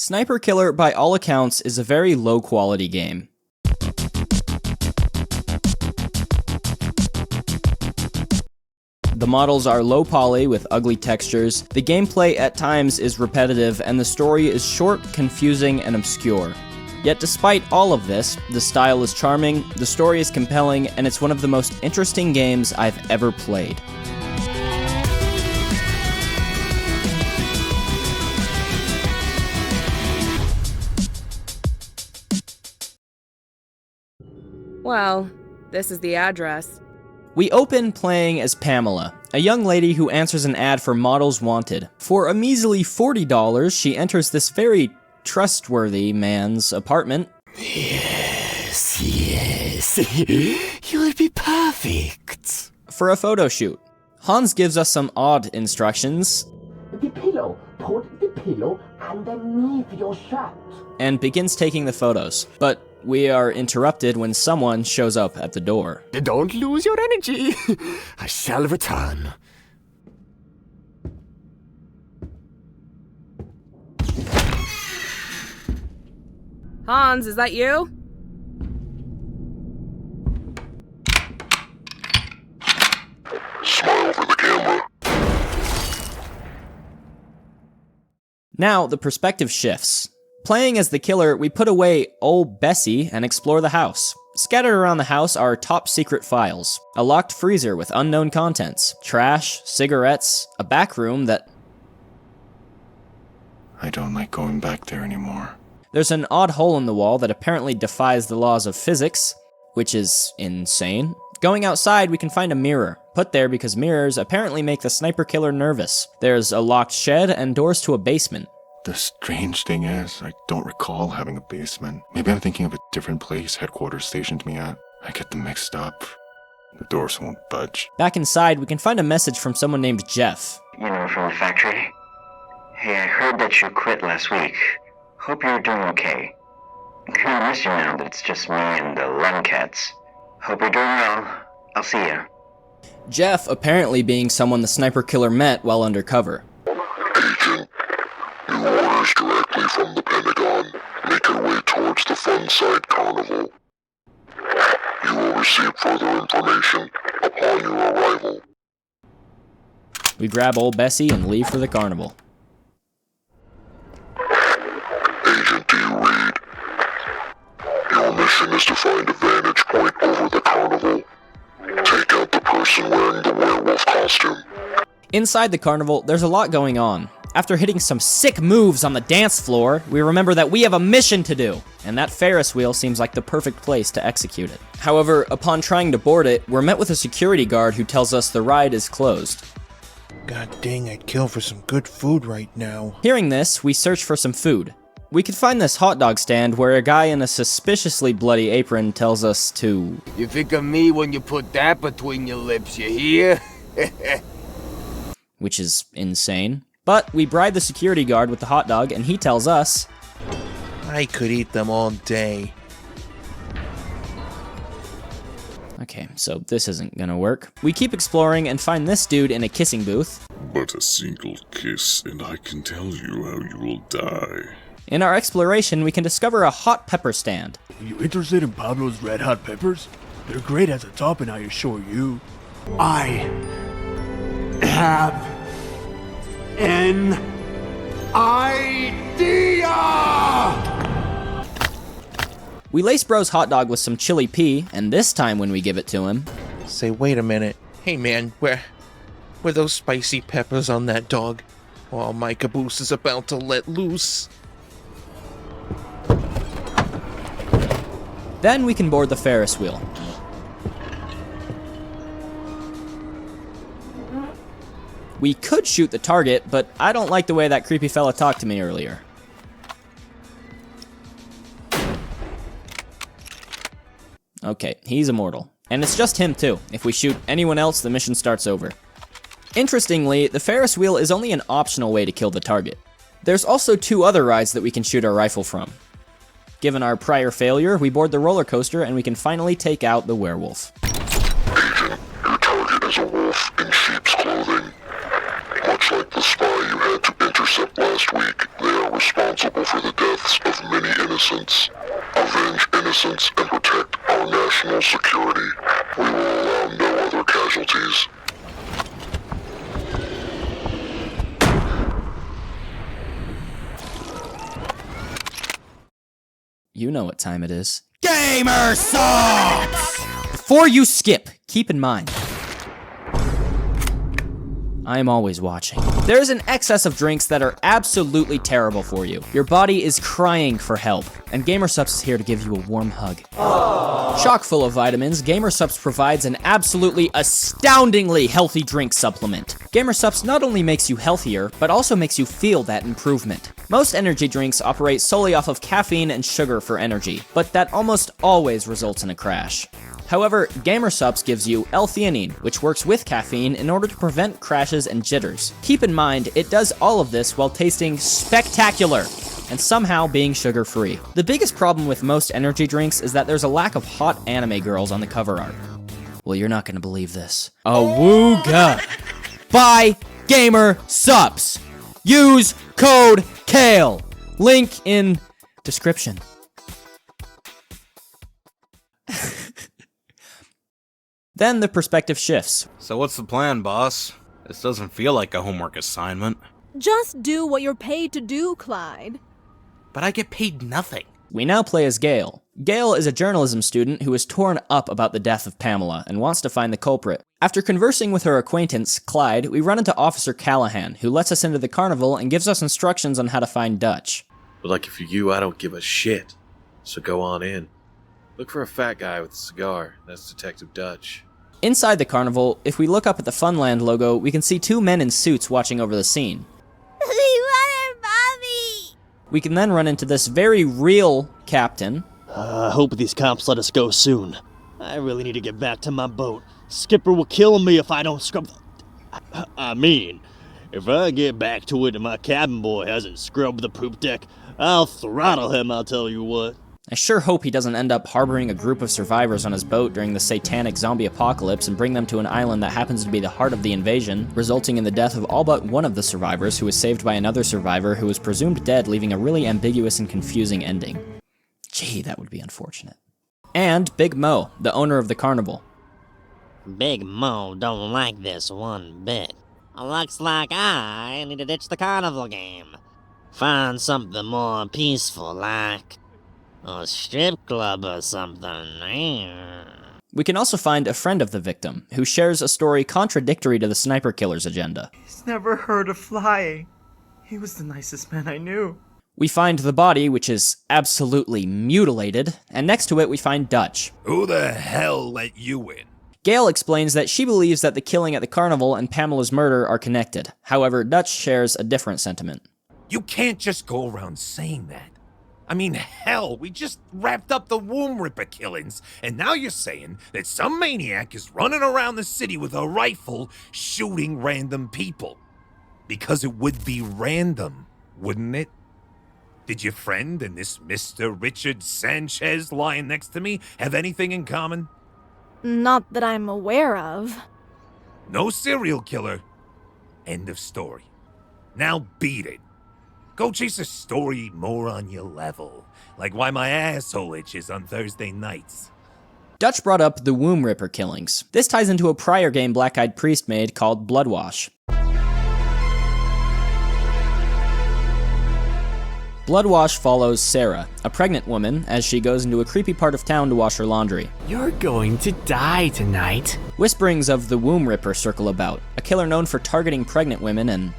Sniper Killer, by all accounts, is a very low-quality game. The models are low poly with ugly textures, the gameplay at times is repetitive, and the story is short, confusing, and obscure. Yet despite all of this, the style is charming, the story is compelling, and it's one of the most interesting games I've ever played. Well, this is the address. We open playing as Pamela, a young lady who answers an ad for Models Wanted. For a measly $40, she enters this very trustworthy man's apartment. Yes, you would be perfect. For a photo shoot. Hans gives us some odd instructions. The pillow. Put the pillow underneath your shirt. And begins taking the photos. But we are interrupted when someone shows up at the door. Don't lose your energy. I shall return. Hans, is that you? Smile for the camera. Now, the perspective shifts. Playing as the killer, we put away old Bessie and explore the house. Scattered around the house are top secret files, a locked freezer with unknown contents, trash, cigarettes, a back room that... I don't like going back there anymore. There's an odd hole in the wall that apparently defies the laws of physics, which is insane. Going outside, we can find a mirror, put there because mirrors apparently make the sniper killer nervous. There's a locked shed and doors to a basement. The strange thing is, I don't recall having a basement. Maybe I'm thinking of a different place headquarters stationed me at. I get them mixed up. The doors won't budge. Back inside, we can find a message from someone named Jeff. You know, from the factory? Hey, I heard that you quit last week. Hope you're doing okay. Kinda miss you now that it's just me and the Lem Cats. Hope you're doing well. I'll see ya. Jeff apparently being someone the sniper killer met while undercover. Agent, new orders directly from the Pentagon. Make your way towards the Fun Side Carnival. You will receive further information upon your arrival. We grab old Bessie and leave for the carnival. Agent, do you read? Your mission is to find a vantage point over the carnival. Take out the person wearing the werewolf costume. Inside the carnival, there's a lot going on. After hitting some sick moves on the dance floor, we remember that we have a mission to do, and that Ferris wheel seems like the perfect place to execute it. However, upon trying to board it, we're met with a security guard who tells us the ride is closed. God dang, I'd kill for some good food right now. Hearing this, we search for some food. We could find this hot dog stand where a guy in a suspiciously bloody apron tells us to... You think of me when you put that between your lips, you hear? Which is insane. But we bribe the security guard with the hot dog and he tells us... I could eat them all day. Okay, so this isn't gonna work. We keep exploring and find this dude in a kissing booth. But a single kiss and I can tell you how you will die. In our exploration, we can discover a hot pepper stand. Are you interested in Pablo's Red Hot Peppers? They're great as a topping, I assure you. I have an idea! We lace Bro's hot dog with some chili pea, and this time when we give it to him... Say, wait a minute. Hey man, where those spicy peppers on that dog? Oh, my caboose is about to let loose. Then we can board the Ferris wheel. We could shoot the target, but I don't like the way that creepy fella talked to me earlier. Okay, he's immortal. And it's just him too. If we shoot anyone else, the mission starts over. Interestingly, the Ferris wheel is only an optional way to kill the target. There's also 2 other rides that we can shoot our rifle from. Given our prior failure, we board the roller coaster and we can finally take out the werewolf. Agent, your target is a wolf in sheep's clothing. Much like the spy you had to intercept last week, they are responsible for the the deaths of many innocents, avenge innocence, and protect our national security. We will allow no other casualties. You know what time it is. Gamer Subs! Before you skip, keep in mind, I am always watching. There is an excess of drinks that are absolutely terrible for you. Your body is crying for help, and GamerSups is here to give you a warm hug. Chock full of vitamins, GamerSups provides an absolutely astoundingly healthy drink supplement. GamerSups not only makes you healthier, but also makes you feel that improvement. Most energy drinks operate solely off of caffeine and sugar for energy, but that almost always results in a crash. However, GamerSups gives you L-theanine, which works with caffeine in order to prevent crashes and jitters. Keep in mind, it does all of this while tasting spectacular and somehow being sugar-free. The biggest problem with most energy drinks is that there's a lack of hot anime girls on the cover art. Well, you're not gonna believe this. Awooga! Buy GamerSups! Use code KALE! Link in description. Then the perspective shifts. So what's the plan, boss? This doesn't feel like a homework assignment. Just do what you're paid to do, Clyde. But I get paid nothing. We now play as Gale. Gale is a journalism student who is torn up about the death of Pamela and wants to find the culprit. After conversing with her acquaintance, Clyde, we run into Officer Callahan, who lets us into the carnival and gives us instructions on how to find Dutch. But like, if you're you, I don't give a shit. So go on in. Look for a fat guy with a cigar. That's Detective Dutch. Inside the carnival, if we look up at the Funland logo, we can see two men in suits watching over the scene. We want our mommy! We can then run into this very real captain. I hope these cops let us go soon. I really need to get back to my boat. Skipper will kill me if I don't scrub... I mean, if I get back to it and my cabin boy hasn't scrubbed the poop deck, I'll throttle him, I'll tell you what. I sure hope he doesn't end up harboring a group of survivors on his boat during the satanic zombie apocalypse and bring them to an island that happens to be the heart of the invasion, resulting in the death of all but one of the survivors, who was saved by another survivor who was presumed dead, leaving a really ambiguous and confusing ending. Gee, that would be unfortunate. And Big Mo, the owner of the carnival. Big Mo don't like this one bit. Looks like I need to ditch the carnival game. Find something more peaceful, like a strip club or something. We can also find a friend of the victim, who shares a story contradictory to the sniper killer's agenda. He's never heard of flying. He was the nicest man I knew. We find the body, which is absolutely mutilated, and next to it we find Dutch. Who the hell let you in? Gale explains that she believes that the killing at the carnival and Pamela's murder are connected. However, Dutch shares a different sentiment. You can't just go around saying that. I mean, hell, we just wrapped up the Womb Ripper killings, and now you're saying that some maniac is running around the city with a rifle shooting random people. Because it would be random, wouldn't it? Did your friend and this Mr. Richard Sanchez lying next to me have anything in common? Not that I'm aware of. No serial killer. End of story. Now beat it. Go chase a story more on your level, like why my asshole itches on Thursday nights. Dutch brought up the Womb Ripper killings. This ties into a prior game Black Eyed Priest made called Bloodwash. Bloodwash follows Sarah, a pregnant woman, as she goes into a creepy part of town to wash her laundry. You're going to die tonight. Whisperings of the Womb Ripper circle about, a killer known for targeting pregnant women, and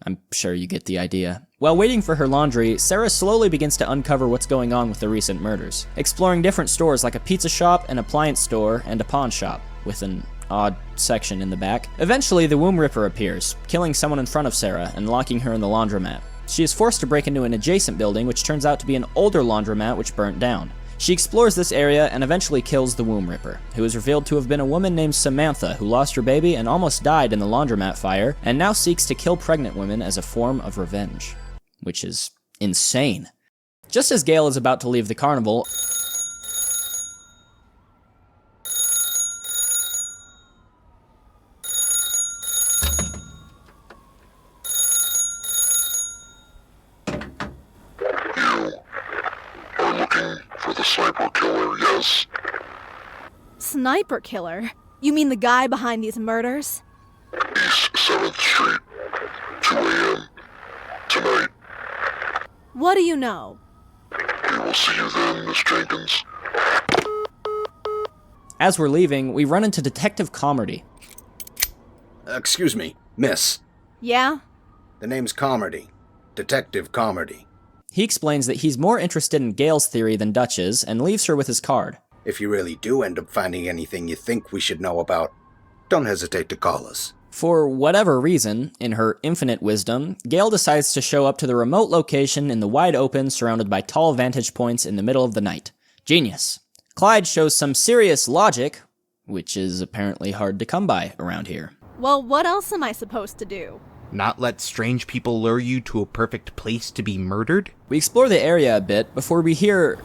I'm sure you get the idea. While waiting for her laundry, Sarah slowly begins to uncover what's going on with the recent murders, exploring different stores like a pizza shop, an appliance store, and a pawn shop, with an odd section in the back. Eventually, the Womb Ripper appears, killing someone in front of Sarah and locking her in the laundromat. She is forced to break into an adjacent building, which turns out to be an older laundromat which burnt down. She explores this area and eventually kills the Womb Ripper, who is revealed to have been a woman named Samantha who lost her baby and almost died in the laundromat fire, and now seeks to kill pregnant women as a form of revenge. Which is insane. Just as Gale is about to leave the carnival, You for the sniper killer, yes. Sniper killer? You mean the guy behind these murders? East 7th Street, 2 a.m. tonight. What do you know? We will see you then, Miss Jenkins. As we're leaving, we run into Detective Commardy. Excuse me, miss. Yeah? The name's Commardy. Detective Commardy. He explains that he's more interested in Gale's theory than Dutch is, and leaves her with his card. If you really do end up finding anything you think we should know about, don't hesitate to call us. For whatever reason, in her infinite wisdom, Gale decides to show up to the remote location in the wide open surrounded by tall vantage points in the middle of the night. Genius. Clyde shows some serious logic, which is apparently hard to come by around here. Well, what else am I supposed to do? Not let strange people lure you to a perfect place to be murdered? We explore the area a bit before we hear...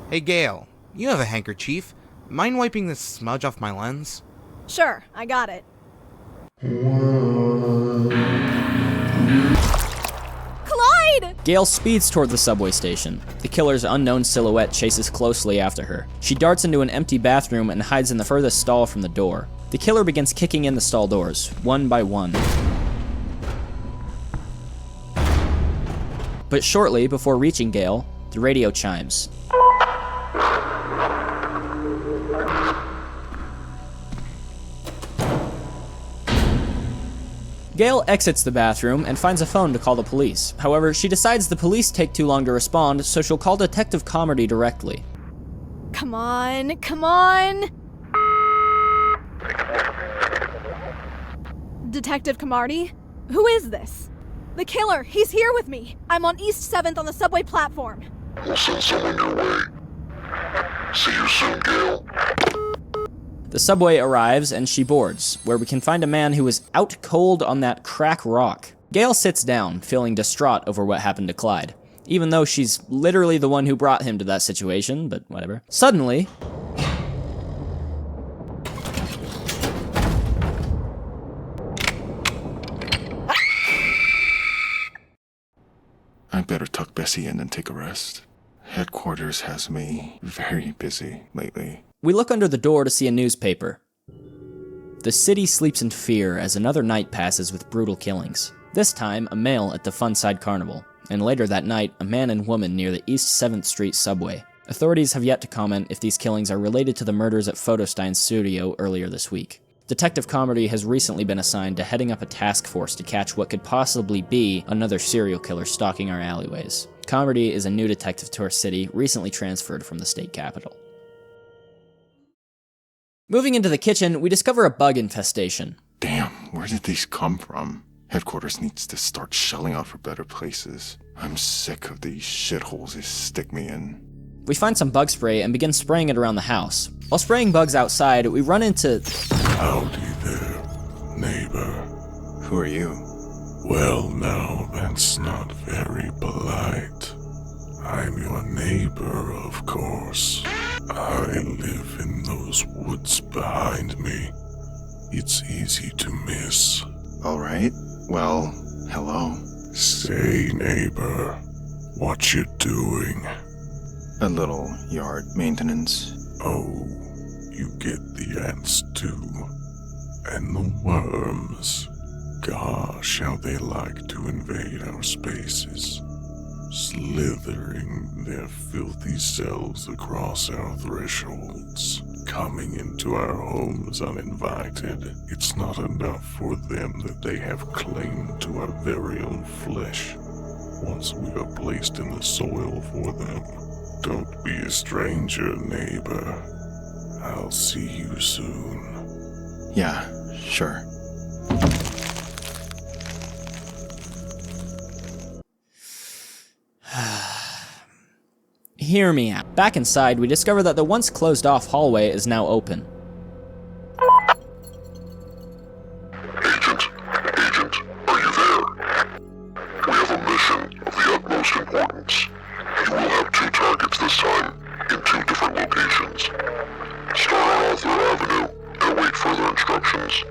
Hey Gale, you have a handkerchief. Mind wiping this smudge off my lens? Sure, I got it. Clyde! Gale speeds toward the subway station. The killer's unknown silhouette chases closely after her. She darts into an empty bathroom and hides in the furthest stall from the door. The killer begins kicking in the stall doors, one by one. But shortly before reaching Gale, the radio chimes. Gale exits the bathroom and finds a phone to call the police. However, she decides the police take too long to respond, so she'll call Detective Commardy directly. Come on, come on! Detective Commardy? Who is this? The killer, he's here with me. I'm on East 7th on the subway platform. We'll send someone your way. See you soon, Gale. The subway arrives and she boards, where we can find a man who is out cold on that crack rock. Gale sits down, feeling distraught over what happened to Clyde, even though she's literally the one who brought him to that situation, but whatever. Suddenly, I better tuck Bessie in and take a rest. Headquarters has me very busy lately. we look under the door to see a newspaper. The city sleeps in fear as another night passes with brutal killings. This time, a male at the Funside Carnival, and later that night, a man and woman near the East 7th Street subway. Authorities have yet to comment if these killings are related to the murders at Photostein's studio earlier this week. Detective Commardy has recently been assigned to heading up a task force to catch what could possibly be another serial killer stalking our alleyways. Commardy is a new detective to our city, recently transferred from the state capital. Moving into the kitchen, we discover a bug infestation. Damn, where did these come from? Headquarters needs to start shelling out for better places. I'm sick of these shitholes they stick me in. We find some bug spray and begin spraying it around the house. While spraying bugs outside, we run into... Howdy there, neighbor. Who are you? Well, now, that's not very polite. I'm your neighbor, of course. I live in those woods behind me. It's easy to miss. All right. Well, hello. Say, neighbor, what you doing? A little yard maintenance. Oh, you get the ants too. And the worms. Gosh, how they like to invade our spaces. Slithering their filthy selves across our thresholds. Coming into our homes uninvited. It's not enough for them that they have claim to our very own flesh. Once we are placed in the soil for them. Don't be a stranger, neighbor. I'll see you soon. Yeah, sure. Hear me out. Back inside, we discover that the once closed-off hallway is now open. Agent, are you there? We have a mission of the utmost importance. You will have 2 targets this time, in 2 different locations. Start on Arthur Avenue and await further instructions.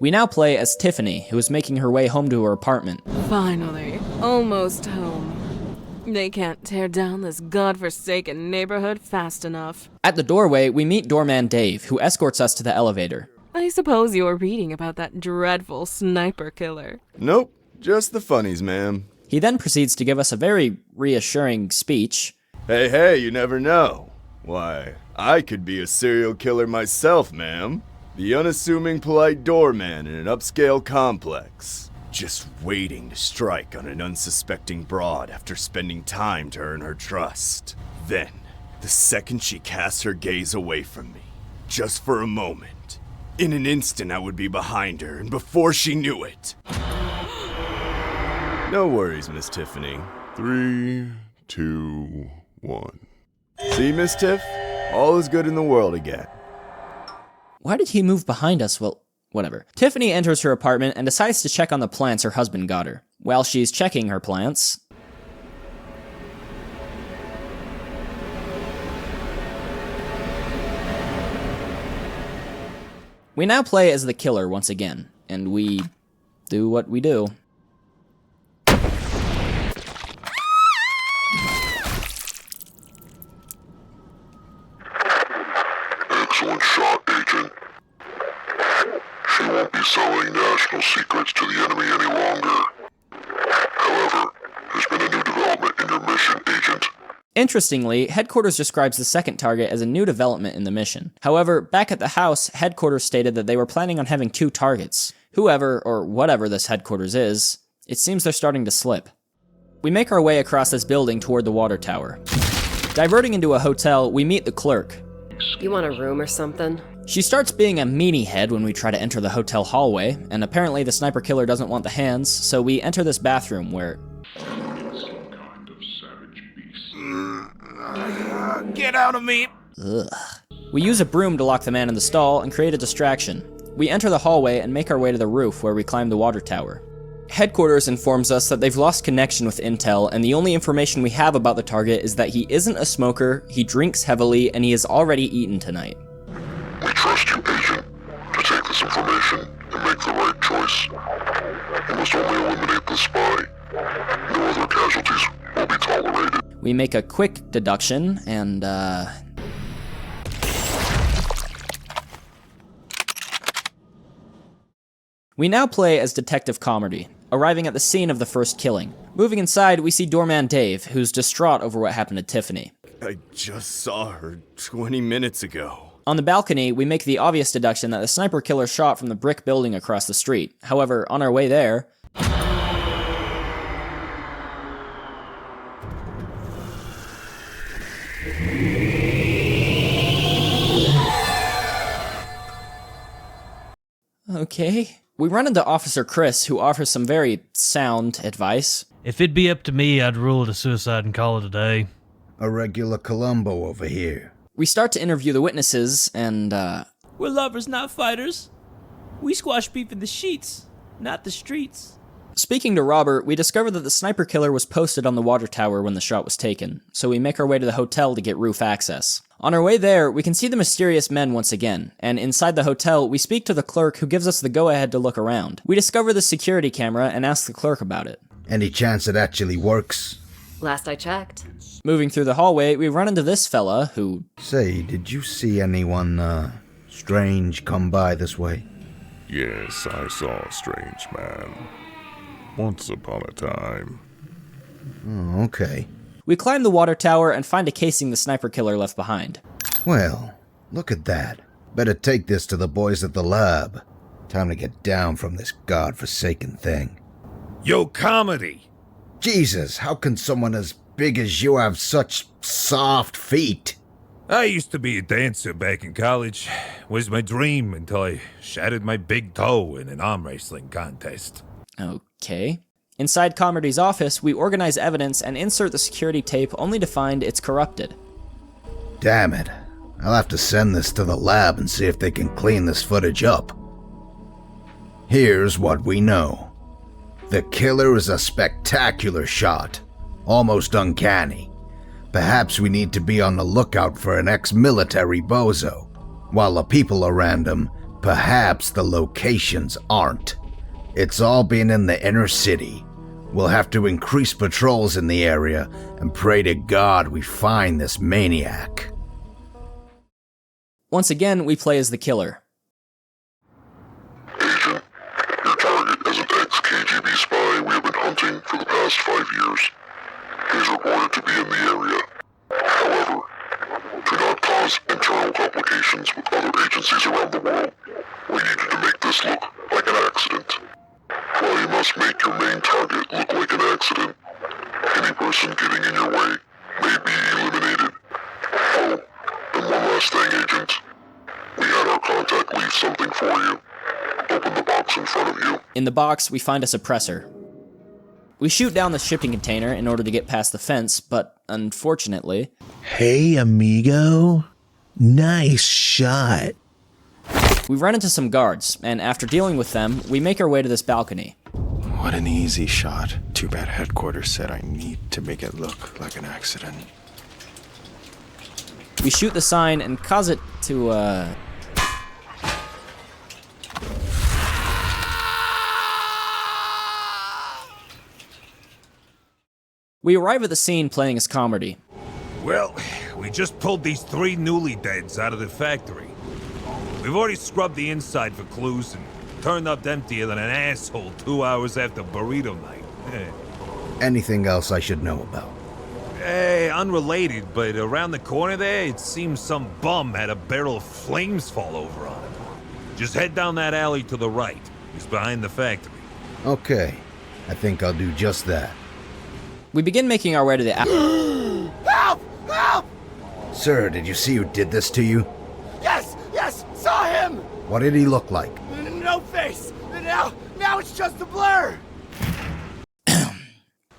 We now play as Tiffany, who is making her way home to her apartment. Finally, almost home. They can't tear down this godforsaken neighborhood fast enough. At the doorway, we meet doorman Dave, who escorts us to the elevator. I suppose you're reading about that dreadful sniper killer. Nope, just the funnies, ma'am. He then proceeds to give us a very reassuring speech. Hey, you never know. Why, I could be a serial killer myself, ma'am. The unassuming polite doorman in an upscale complex. Just waiting to strike on an unsuspecting broad after spending time to earn her trust. Then, the second she casts her gaze away from me, just for a moment, in an instant I would be behind her, and before she knew it. No worries, Miss Tiffany. 3, 2, 1. See, Miss Tiff? All is good in the world again. Why did he move behind us? Well, whatever. Tiffany enters her apartment and decides to check on the plants her husband got her. While she's checking her plants, we now play as the killer once again, and we do what we do. Excellent shot, Agent. She won't be selling national secrets to the enemy any longer. However, there's been a new development in your mission, Agent. Interestingly, Headquarters describes the second target as a new development in the mission. However, back at the house, Headquarters stated that they were planning on having 2 targets. Whoever, or whatever this Headquarters is, it seems they're starting to slip. We make our way across this building toward the water tower. Diverting into a hotel, we meet the clerk. You want a room or something? She starts being a meanie head when we try to enter the hotel hallway, and apparently the sniper killer doesn't want the hands, so we enter this bathroom where... Get out of me! Ugh. We use a broom to lock the man in the stall and create a distraction. We enter the hallway and make our way to the roof where we climb the water tower. Headquarters informs us that they've lost connection with intel, and the only information we have about the target is that he isn't a smoker, he drinks heavily, and he has already eaten tonight. We trust you, Agent, to take this information and make the right choice. You must only eliminate the spy. No other casualties will be tolerated. We make a quick deduction, and, We now play as Detective Commardy, arriving at the scene of the first killing. Moving inside, we see doorman Dave, who's distraught over what happened to Tiffany. I just saw her 20 minutes ago. On the balcony, we make the obvious deduction that the sniper killer shot from the brick building across the street. However, on our way there... Okay. We run into Officer Chris, who offers some very sound advice. If it'd be up to me, I'd rule it a suicide and call it a day. A regular Columbo over here. We start to interview the witnesses, and, We're lovers, not fighters. We squash beef in the sheets, not the streets. Speaking to Robert, we discover that the sniper killer was posted on the water tower when the shot was taken, so we make our way to the hotel to get roof access. On our way there, we can see the mysterious men once again, and inside the hotel, we speak to the clerk who gives us the go-ahead to look around. We discover the security camera and ask the clerk about it. Any chance it actually works? Last I checked. Moving through the hallway, we run into this fella who... Say, did you see anyone, strange come by this way? Yes, I saw a strange man. Once upon a time. Oh, okay. We climb the water tower and find a casing the sniper killer left behind. Well, look at that. Better take this to the boys at the lab. Time to get down from this godforsaken thing. Yo, Commardy! Jesus, how can someone as big as you have such soft feet? I used to be a dancer back in college. Was my dream until I shattered my big toe in an arm wrestling contest. Okay. Inside Commardy's office, we organize evidence and insert the security tape only to find it's corrupted. Damn it. I'll have to send this to the lab and see if they can clean this footage up. Here's what we know. The killer is a spectacular shot. Almost uncanny. Perhaps we need to be on the lookout for an ex-military bozo, while the people around him perhaps the locations aren't. It's all been in the inner city. We'll have to increase patrols in the area and pray to God we find this maniac. Once again, we play as the killer. Agent, your target is an ex-KGB spy we have been hunting for the past 5 years. He's reported to be in the area. However, to not cause internal complications with other agencies around the world, we needed to make this look like an accident. While you must make your main target look like an accident, any person getting in your way may be eliminated. Oh, and one last thing, Agent. We had our contact leave something for you. Open the box in front of you. In the box, we find a suppressor. We shoot down the shipping container in order to get past the fence, but unfortunately... Hey, amigo. Nice shot. We run into some guards, and after dealing with them, we make our way to this balcony. What an easy shot. Too bad headquarters said I need to make it look like an accident. We shoot the sign and cause it to, We arrive at the scene playing as Commardy. Well, we just pulled these 3 newly deads out of the factory. We've already scrubbed the inside for clues and turned up emptier than an asshole 2 hours after burrito night. Anything else I should know about? Hey, unrelated, but around the corner there, it seems some bum had a barrel of flames fall over on him. Just head down that alley to the right. He's behind the factory. Okay, I think I'll do just that. We begin making our way to the Help! Help! Sir, did you see who did this to you? Yes! Yes! Saw him! What did he look like? No face! Now it's just a blur!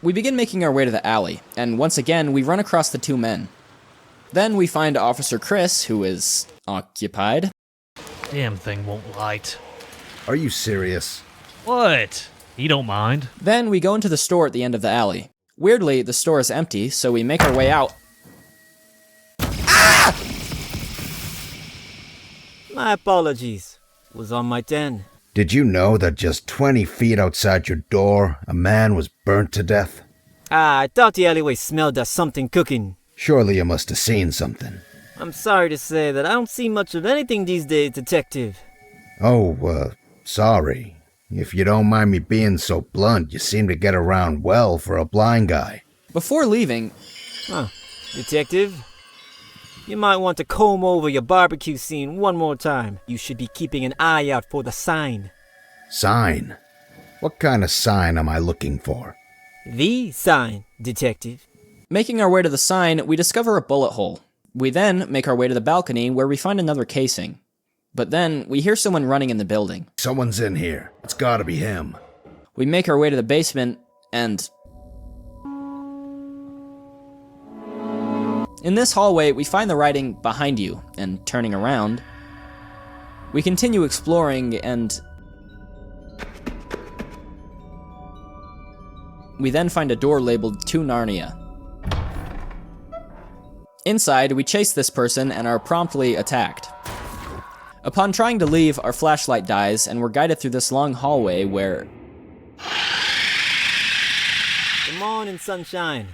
We begin making our way to the alley, and once again, we run across the 2 men. Then we find Officer Chris, who is occupied. Damn thing won't light. Are you serious? What? He don't mind. Then we go into the store at the end of the alley. Weirdly, the store is empty, so we make our way out. Ah! My apologies. Was on my 10. Did you know that just 20 feet outside your door, a man was burnt to death? I thought the alleyway smelled of something cooking. Surely you must have seen something. I'm sorry to say that I don't see much of anything these days, Detective. Oh, sorry. If you don't mind me being so blunt, you seem to get around well for a blind guy. Before leaving... Huh. Detective? You might want to comb over your barbecue scene one more time. You should be keeping an eye out for the sign. Sign? What kind of sign am I looking for? The sign, Detective. Making our way to the sign, we discover a bullet hole. We then make our way to the balcony where we find another casing. But then, we hear someone running in the building. Someone's in here. It's gotta be him. We make our way to the basement, and... in this hallway, we find the writing "behind you," and turning around, we continue exploring, and... we then find a door labeled "To Narnia." Inside, we chase this person and are promptly attacked. Upon trying to leave, our flashlight dies, and we're guided through this long hallway where... Good morning, sunshine.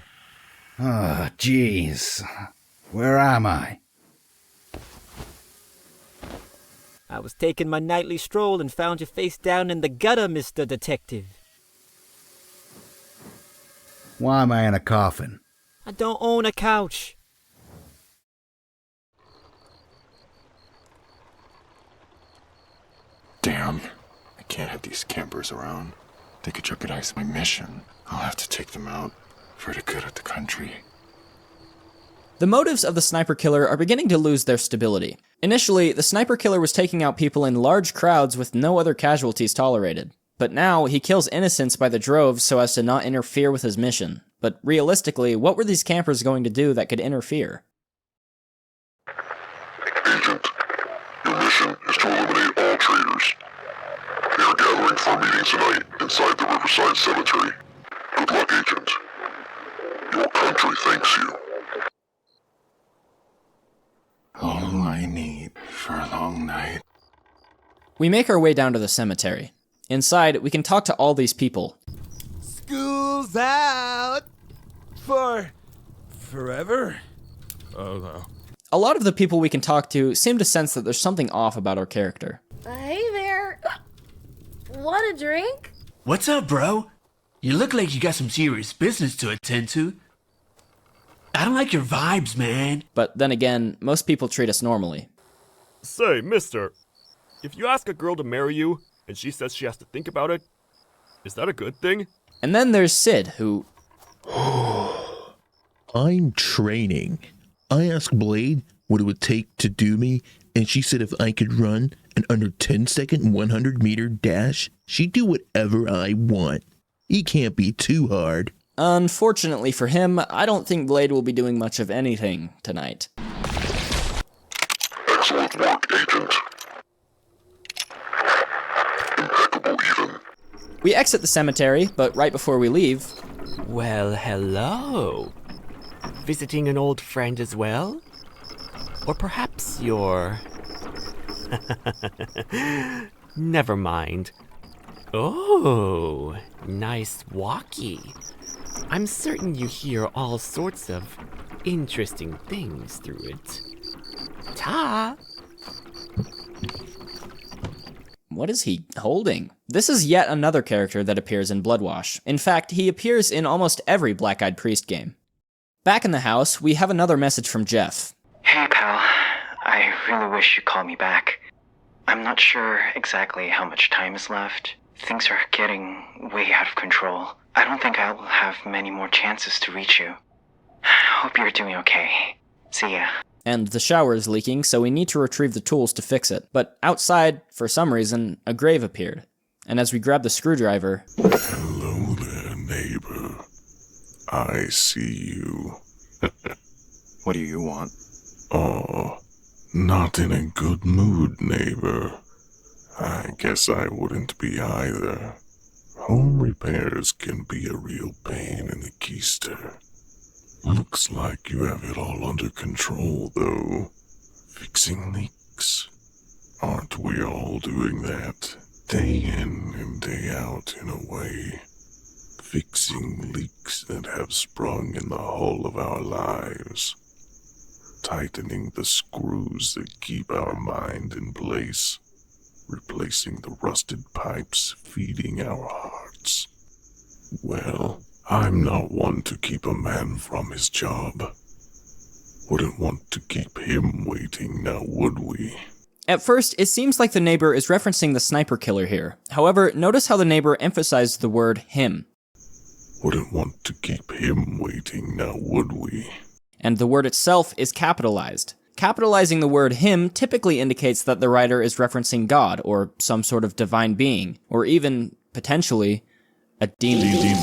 Ah, jeez. Where am I? I was taking my nightly stroll and found you face down in the gutter, Mr. Detective. Why am I in a coffin? I don't own a couch. Damn. I can't have these campers around. They could jeopardize my mission. I'll have to take them out for the good of the country. The motives of the sniper killer are beginning to lose their stability. Initially, the sniper killer was taking out people in large crowds with no other casualties tolerated. But now, he kills innocents by the droves so as to not interfere with his mission. But realistically, what were these campers going to do that could interfere? Agent, your mission is to eliminate all traitors. They are gathering for a meeting tonight inside the Riverside Cemetery. Good luck, Agent. Your country thanks you. All I need for a long night We make our way down to the cemetery. Inside, we can talk to all these people. School's out! Forever? Oh no. A lot of the people we can talk to seem to sense that there's something off about our character. Hey there. Want a drink? What's up, bro? You look like you got some serious business to attend to. I don't like your vibes, man. But then again, most people treat us normally. Say, mister, if you ask a girl to marry you, and she says she has to think about it, is that a good thing? And then there's Sid, who... I'm training. I asked Blade what it would take to do me, and she said if I could run an under 10-second 100-meter dash, she'd do whatever I want. It can't be too hard. Unfortunately for him, I don't think Blade will be doing much of anything tonight. Excellent work, Agent. Impeccable even. We exit the cemetery, but right before we leave... Well, hello. Visiting an old friend as well? Or perhaps you're... Never mind. Oh, nice walkie. I'm certain you hear all sorts of interesting things through it. Ta! What is he holding? This is yet another character that appears in Bloodwash. In fact, he appears in almost every Black Eyed Priest game. Back in the house, we have another message from Jeff. Hey, pal. I really wish you'd call me back. I'm not sure exactly how much time is left. Things are getting way out of control. I don't think I'll have many more chances to reach you. Hope you're doing okay. See ya. And the shower is leaking, so we need to retrieve the tools to fix it. But outside, for some reason, a grave appeared. And as we grab the screwdriver... Hello there, neighbor. I see you. What do you want? Oh, not in a good mood, neighbor. I guess I wouldn't be either. Home repairs can be a real pain in the keister. Looks like you have it all under control, though. Fixing leaks. Aren't we all doing that? Day in and day out, in a way. Fixing leaks that have sprung in the hull of our lives. Tightening the screws that keep our mind in place. Replacing the rusted pipes feeding our hearts. Well, I'm not one to keep a man from his job. Wouldn't want to keep him waiting, now would we? At first, it seems like the neighbor is referencing the sniper killer here. However, notice how the neighbor emphasized the word him. Wouldn't want to keep him waiting, now would we? And the word itself is capitalized. Capitalizing the word him typically indicates that the writer is referencing God, or some sort of divine being, or even, potentially, a demon.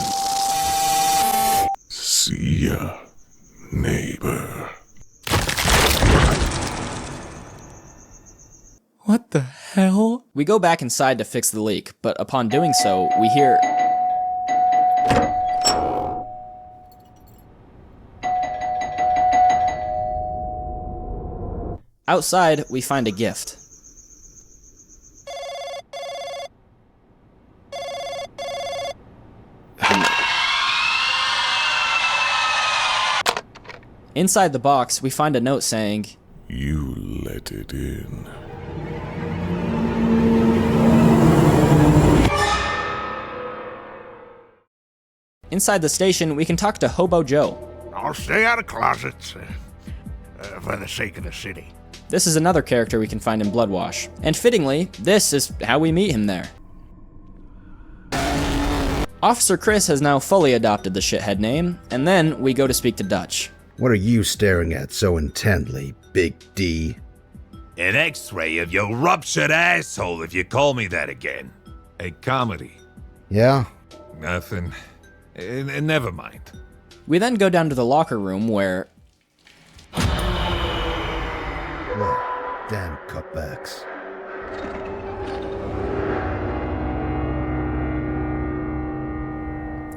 See ya, neighbor. What the hell? We go back inside to fix the leak, but upon doing so, we hear... Outside, we find a gift. Inside the box, we find a note saying, You let it in. Inside the station, we can talk to Hobo Joe. I'll stay out of closets for the sake of the city. This is another character we can find in Bloodwash. And fittingly, this is how we meet him there. Officer Chris has now fully adopted the shithead name, and then we go to speak to Dutch. What are you staring at so intently, Big D? An x-ray of your ruptured asshole if you call me that again. A comedy. Yeah? Nothing. Never mind. We then go down to the locker room where... Look, damn cutbacks.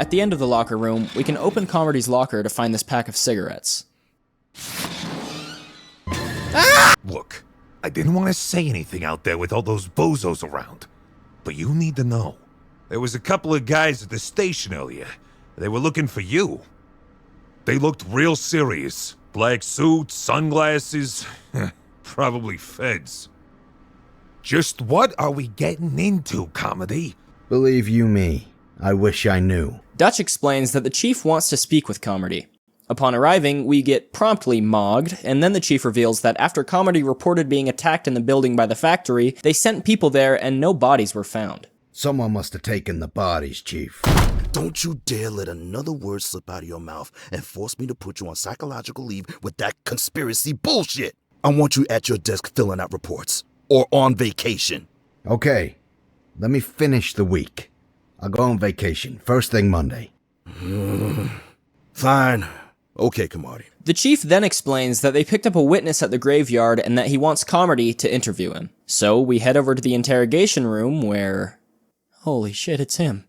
At the end of the locker room, we can open Commardy's locker to find this pack of cigarettes. Look, I didn't want to say anything out there with all those bozos around. But you need to know. There was a couple of guys at the station earlier. They were looking for you. They looked real serious. Black suits, sunglasses, probably feds. Just what are we getting into, Commardy? Believe you me, I wish I knew. Dutch explains that the chief wants to speak with Commardy. Upon arriving, we get promptly mogged, and then the chief reveals that after Commardy reported being attacked in the building by the factory, they sent people there and no bodies were found. Someone must have taken the bodies, Chief. Don't you dare let another word slip out of your mouth and force me to put you on psychological leave with that conspiracy bullshit. I want you at your desk filling out reports. Or on vacation. Okay, let me finish the week. I'll go on vacation, first thing Monday. Fine. Okay, Commardy. The chief then explains that they picked up a witness at the graveyard and that he wants Commardy to interview him. So we head over to the interrogation room where... Holy shit, it's him.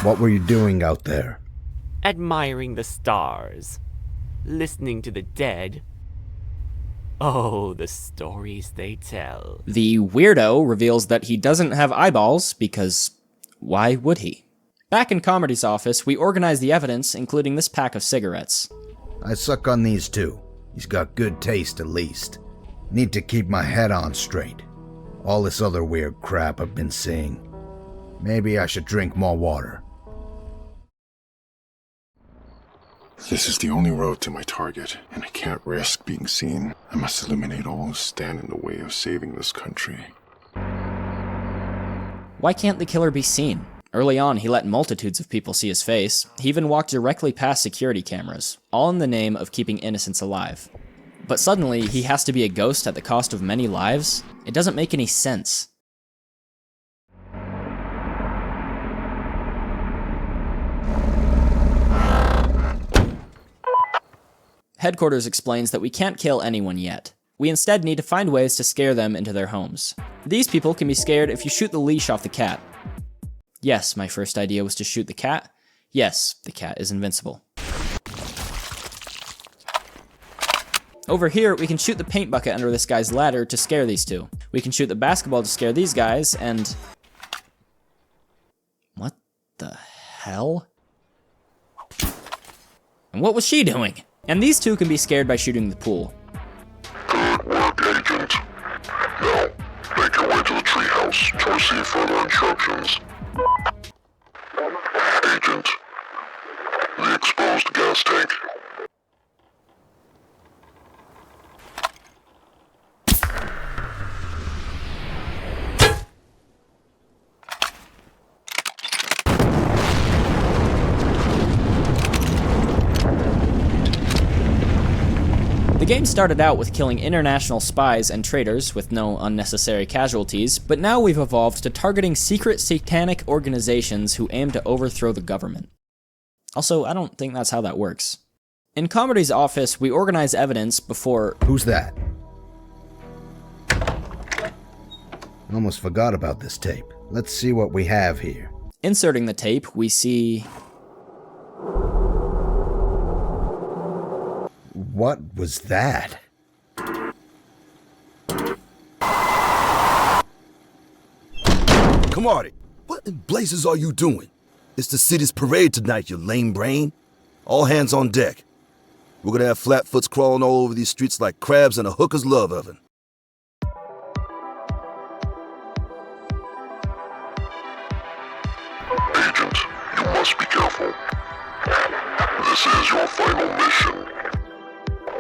What were you doing out there? Admiring the stars. Listening to the dead. Oh, the stories they tell. The weirdo reveals that he doesn't have eyeballs because why would he? Back in Commardy's office, we organize the evidence, including this pack of cigarettes. I suck on these too. He's got good taste at least. Need to keep my head on straight. All this other weird crap I've been seeing. Maybe I should drink more water. This is the only road to my target, and I can't risk being seen. I must eliminate all who stand in the way of saving this country. Why can't the killer be seen? Early on, he let multitudes of people see his face. He even walked directly past security cameras, all in the name of keeping innocents alive. But suddenly, he has to be a ghost at the cost of many lives? It doesn't make any sense. Headquarters explains that we can't kill anyone yet. We instead need to find ways to scare them into their homes. These people can be scared if you shoot the leash off the cat. Yes, my first idea was to shoot the cat. Yes, the cat is invincible. Over here, we can shoot the paint bucket under this guy's ladder to scare these two. We can shoot the basketball to scare these guys, and... What the hell? And what was she doing? And these two can be scared by shooting the pool. Good work, Agent. Now, make your way to the treehouse to receive further instructions. Agent, the exposed gas tank. The game started out with killing international spies and traitors with no unnecessary casualties, but now we've evolved to targeting secret satanic organizations who aim to overthrow the government. Also, I don't think that's how that works. In Commardy's office, we organize evidence before... Who's that? Almost forgot about this tape. Let's see what we have here. Inserting the tape, we see... What was that? Commardy, what in blazes are you doing? It's the city's parade tonight, you lame brain. All hands on deck. We're gonna have flatfoots crawling all over these streets like crabs in a hooker's love oven. Agent, you must be careful. This is your final mission.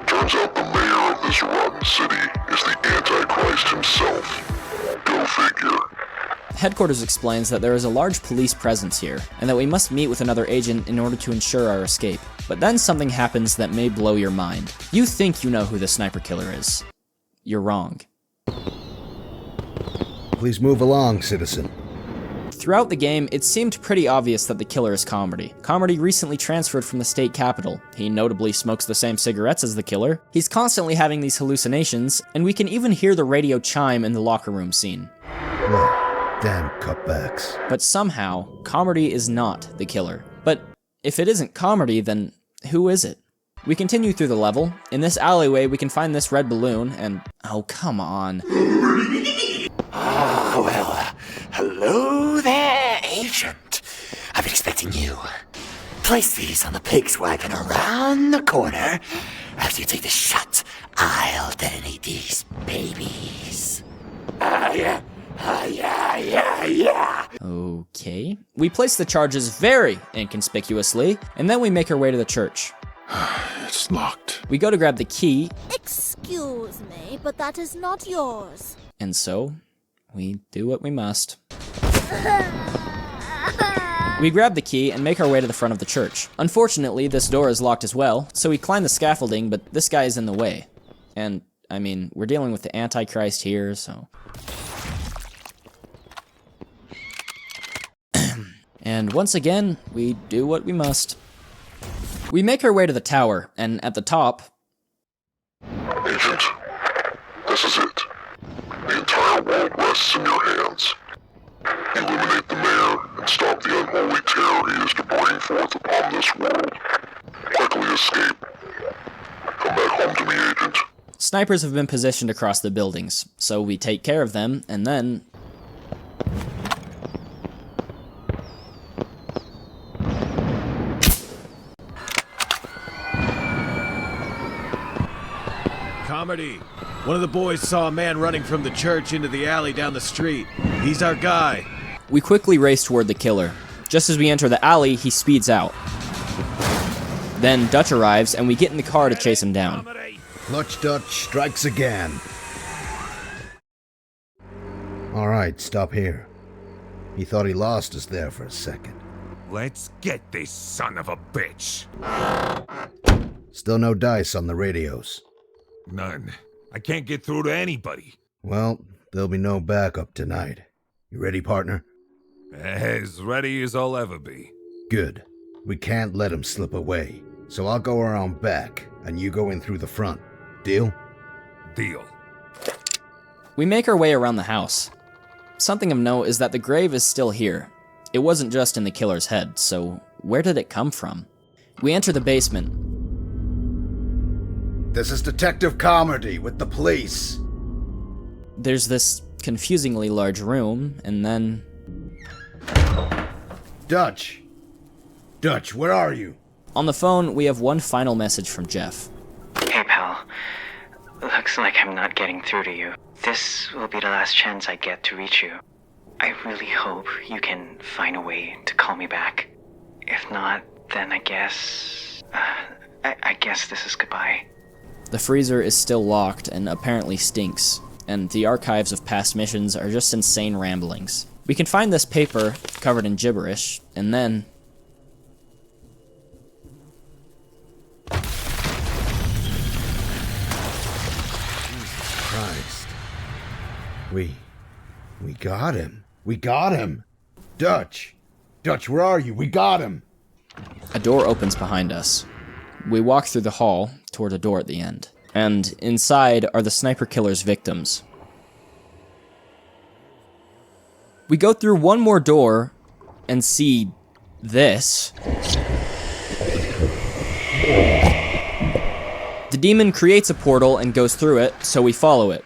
Turns out the mayor of this rotten city is the Antichrist himself. Go figure. Headquarters explains that there is a large police presence here, and that we must meet with another agent in order to ensure our escape. But then something happens that may blow your mind. You think you know who the sniper killer is. You're wrong. Please move along, citizen. Throughout the game, it seemed pretty obvious that the killer is Commardy. Commardy recently transferred from the state capital. He notably smokes the same cigarettes as the killer. He's constantly having these hallucinations, and we can even hear the radio chime in the locker room scene. Damn cutbacks. But somehow, Commardy is not the killer. But if it isn't Commardy, then who is it? We continue through the level. In this alleyway, we can find this red balloon, and oh, come on. Oh, well, hello there, Agent. I've been expecting you. Place these on the pig's wagon around the corner. After you take the shot, I'll detonate these babies. Yeah. Okay. We place the charges very inconspicuously, and then we make our way to the church. It's locked. We go to grab the key. Excuse me, but that is not yours. And so, we do what we must. We grab the key and make our way to the front of the church. Unfortunately, this door is locked as well, so we climb the scaffolding, but this guy is in the way. And, I mean, we're dealing with the Antichrist here, so... And once again, we do what we must. We make our way to the tower, and at the top... Agent, this is it. The entire world rests in your hands. Eliminate the mayor and stop the unholy terror he is to bring forth upon this world. Quickly escape. Come back home to me, Agent. Snipers have been positioned across the buildings, so we take care of them, and then... Commardy, one of the boys saw a man running from the church into the alley down the street. He's our guy. We quickly race toward the killer. Just as we enter the alley, he speeds out. Then Dutch arrives, and we get in the car to chase him down. Clutch Dutch strikes again. Alright, stop here. He thought he lost us there for a second. Let's get this son of a bitch. Still no dice on the radios. None. I can't get through to anybody. Well, there'll be no backup tonight. You ready, partner? As ready as I'll ever be. Good. We can't let him slip away. So I'll go around back, and you go in through the front. Deal? Deal. We make our way around the house. Something of note is that the grave is still here. It wasn't just in the killer's head, so where did it come from? We enter the basement. This is Detective Commardy with the police. There's this confusingly large room, and then... Dutch! Dutch, where are you? On the phone, we have one final message from Jeff. Hey, pal. Looks like I'm not getting through to you. This will be the last chance I get to reach you. I really hope you can find a way to call me back. If not, then I guess... I guess this is goodbye. The freezer is still locked and apparently stinks, and the archives of past missions are just insane ramblings. We can find this paper covered in gibberish, and then... Jesus Christ. We got him. We got him. Dutch! Dutch, where are you? We got him! A door opens behind us. We walk through the hall toward a door at the end, and inside are the sniper killer's victims. We go through one more door and see this. The demon creates a portal and goes through it, so we follow it.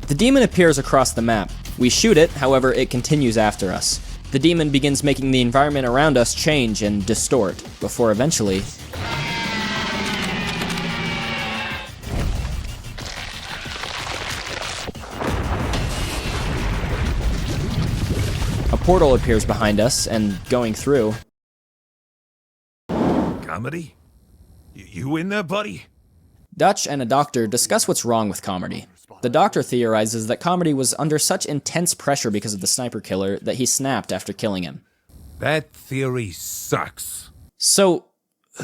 The demon appears across the map. We shoot it, however, it continues after us. The demon begins making the environment around us change and distort, before eventually... a portal appears behind us, and going through... Commardy? You in there, buddy? Dutch and a doctor discuss what's wrong with Commardy. The doctor theorizes that Commardy was under such intense pressure because of the sniper killer that he snapped after killing him. That theory sucks. So,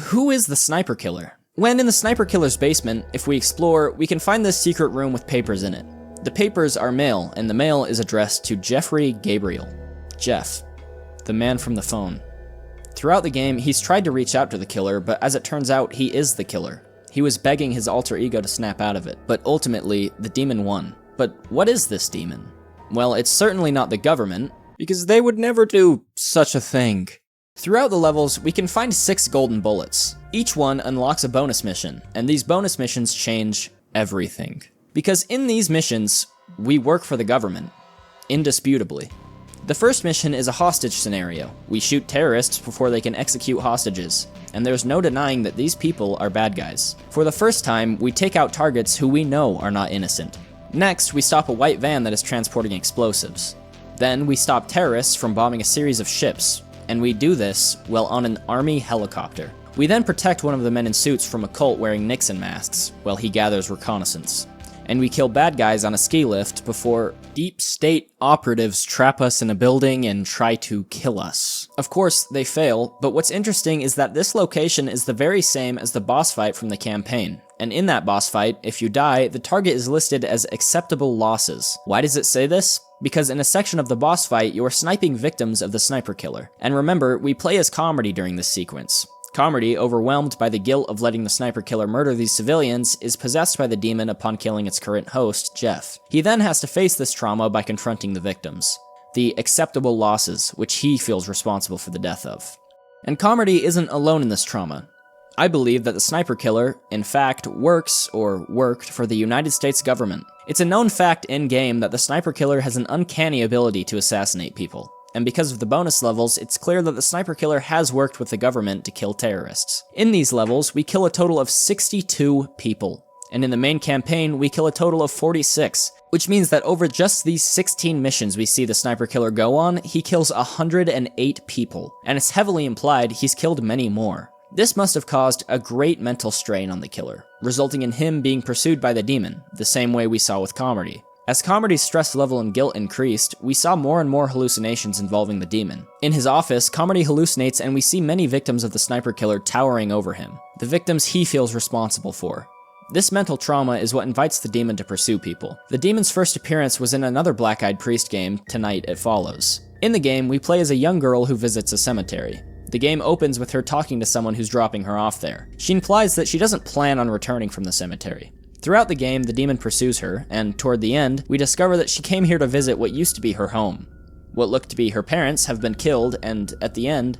who is the sniper killer? When in the sniper killer's basement, if we explore, we can find this secret room with papers in it. The papers are mail, and the mail is addressed to Jeffrey Gabriel. Jeff, the man from the phone. Throughout the game, he's tried to reach out to the killer, but as it turns out, he is the killer. He was begging his alter ego to snap out of it, but ultimately, the demon won. But But what is this demon? Well, it's certainly not the government, because they would never do such a thing. Throughout the levels, we can find 6 golden bullets. Each one unlocks a bonus mission, and these bonus missions change everything. Because in these missions, we work for the government. Indisputably. The first mission is a hostage scenario. We shoot terrorists before they can execute hostages, and there's no denying that these people are bad guys. For the first time, we take out targets who we know are not innocent. Next, we stop a white van that is transporting explosives. Then, we stop terrorists from bombing a series of ships, and we do this while on an army helicopter. We then protect one of the men in suits from a cult wearing Nixon masks, while he gathers reconnaissance. And we kill bad guys on a ski lift before deep state operatives trap us in a building and try to kill us. Of course, they fail, but what's interesting is that this location is the very same as the boss fight from the campaign. And in that boss fight, if you die, the target is listed as acceptable losses. Why does it say this? Because in a section of the boss fight, you are sniping victims of the sniper killer. And remember, we play as Commardy during this sequence. Commardy, overwhelmed by the guilt of letting the sniper killer murder these civilians, is possessed by the demon upon killing its current host, Jeff. He then has to face this trauma by confronting the victims. The acceptable losses, which he feels responsible for the death of. And Commardy isn't alone in this trauma. I believe that the sniper killer, in fact, works, or worked, for the United States government. It's a known fact in-game that the sniper killer has an uncanny ability to assassinate people. And because of the bonus levels, it's clear that the sniper killer has worked with the government to kill terrorists. In these levels, we kill a total of 62 people. And in the main campaign, we kill a total of 46, which means that over just these 16 missions we see the sniper killer go on, he kills 108 people. And it's heavily implied he's killed many more. This must have caused a great mental strain on the killer, resulting in him being pursued by the demon, the same way we saw with Commardy. As Commardy's stress level and guilt increased, we saw more and more hallucinations involving the demon. In his office, Commardy hallucinates and we see many victims of the sniper killer towering over him, the victims he feels responsible for. This mental trauma is what invites the demon to pursue people. The demon's first appearance was in another Black Eyed Priest game, Tonight It Follows. In the game, we play as a young girl who visits a cemetery. The game opens with her talking to someone who's dropping her off there. She implies that she doesn't plan on returning from the cemetery. Throughout the game, the demon pursues her, and toward the end, we discover that she came here to visit what used to be her home. What looked to be her parents have been killed, and at the end...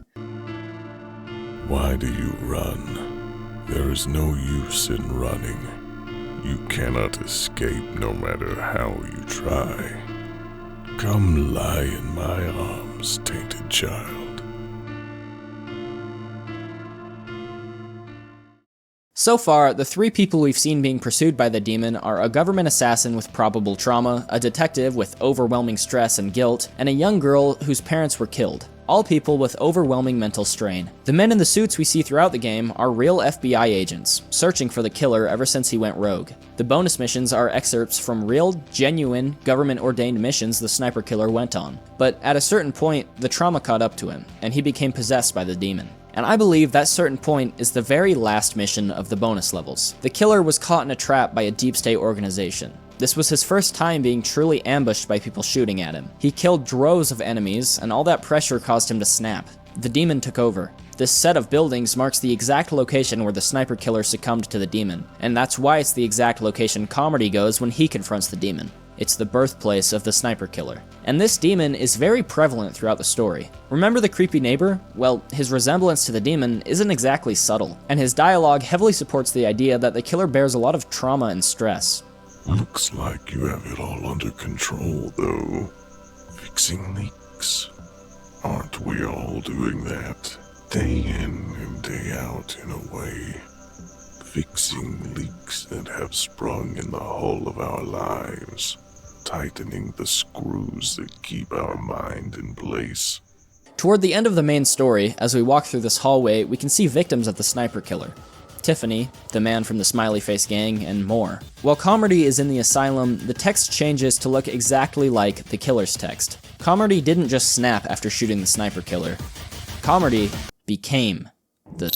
Why do you run? There is no use in running. You cannot escape no matter how you try. Come lie in my arms, tainted child. So far, the 3 people we've seen being pursued by the demon are a government assassin with probable trauma, a detective with overwhelming stress and guilt, and a young girl whose parents were killed. All people with overwhelming mental strain. The men in the suits we see throughout the game are real FBI agents, searching for the killer ever since he went rogue. The bonus missions are excerpts from real, genuine, government-ordained missions the sniper killer went on. But at a certain point, the trauma caught up to him, and he became possessed by the demon. And I believe that certain point is the very last mission of the bonus levels. The killer was caught in a trap by a deep state organization. This was his first time being truly ambushed by people shooting at him. He killed droves of enemies, and all that pressure caused him to snap. The demon took over. This set of buildings marks the exact location where the sniper killer succumbed to the demon, and that's why it's the exact location Commardy goes when he confronts the demon. It's the birthplace of the sniper killer. And this demon is very prevalent throughout the story. Remember the creepy neighbor? Well, his resemblance to the demon isn't exactly subtle, and his dialogue heavily supports the idea that the killer bears a lot of trauma and stress. Looks like you have it all under control, though. Fixing leaks. Aren't we all doing that? Day in and day out, in a way. Fixing leaks that have sprung in the hull of our lives. Tightening the screws that keep our mind in place. Toward the end of the main story, as we walk through this hallway, we can see victims of the sniper killer. Tiffany, the man from the Smiley Face Gang, and more. While Commardy is in the asylum, the text changes to look exactly like the killer's text. Commardy didn't just snap after shooting the sniper killer. Commardy became the